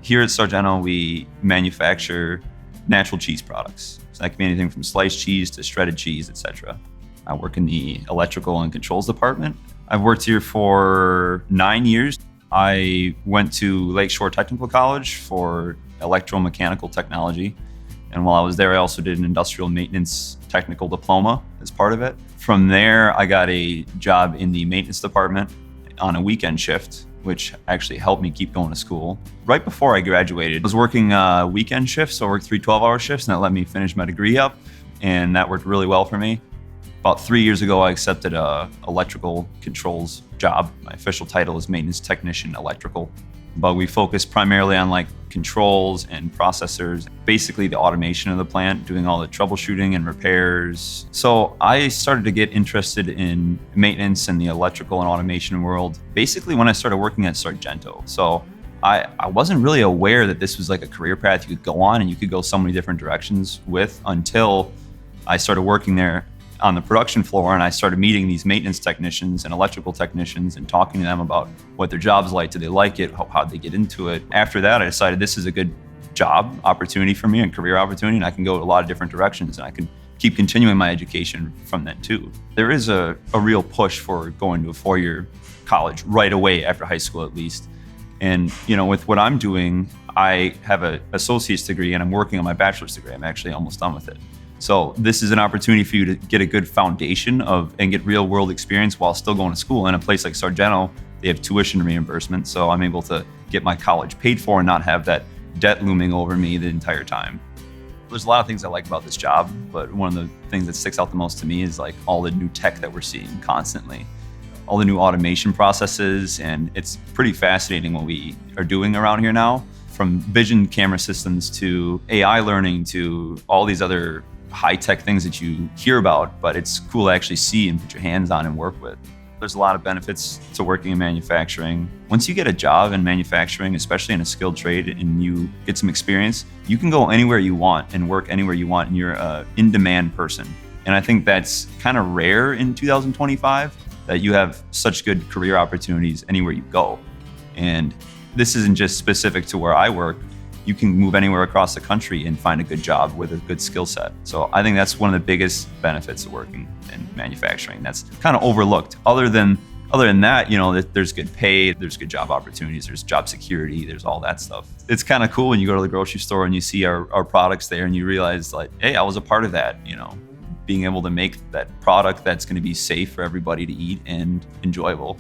Here at Sargento, we manufacture natural cheese products. So that can be anything from sliced cheese to shredded cheese, etc. I work in the electrical and controls department. I've worked here for 9 years. I went to Lakeshore Technical College for electromechanical technology. And while I was there, I also did an industrial maintenance technical diploma as part of it. From there, I got a job in the maintenance department on a weekend shift, which actually helped me keep going to school. Right before I graduated, I was working weekend shifts, so I worked 3 12-hour shifts, and that let me finish my degree up, and that worked really well for me. About 3 years ago, I accepted a electrical controls job. My official title is maintenance technician electrical, but we focus primarily on like controls and processors, basically the automation of the plant, doing all the troubleshooting and repairs. So I started to get interested in maintenance and the electrical and automation world basically when I started working at Sargento. So I wasn't really aware that this was like a career path you could go on and you could go so many different directions with until I started working there on the production floor, and I started meeting these maintenance technicians and electrical technicians and talking to them about what their job's like. Do they like it? How'd they get into it? After that, I decided this is a good job opportunity for me and career opportunity, and I can go a lot of different directions, and I can keep continuing my education from that too. There is a real push for going to a 4-year college right away after high school at least. And with what I'm doing, I have an associate's degree and I'm working on my bachelor's degree. I'm actually almost done with it. So this is an opportunity for you to get a good foundation and get real world experience while still going to school. In a place like Sargento, they have tuition reimbursement. So I'm able to get my college paid for and not have that debt looming over me the entire time. There's a lot of things I like about this job, but one of the things that sticks out the most to me is like all the new tech that we're seeing constantly, all the new automation processes. And it's pretty fascinating what we are doing around here now, from vision camera systems to AI learning to all these other high-tech things that you hear about, but it's cool to actually see and put your hands on and work with. There's a lot of benefits to working in manufacturing. Once you get a job in manufacturing, especially in a skilled trade, and you get some experience, you can go anywhere you want and work anywhere you want, and you're an in-demand person. And I think that's kind of rare in 2025, that you have such good career opportunities anywhere you go. And this isn't just specific to where I work. You can move anywhere across the country and find a good job with a good skill set. So I think that's one of the biggest benefits of working in manufacturing. That's kind of overlooked. Other than that, there's good pay, there's good job opportunities, there's job security, there's all that stuff. It's kind of cool when you go to the grocery store and you see our products there and you realize like, hey, I was a part of that, being able to make that product that's going to be safe for everybody to eat and enjoyable.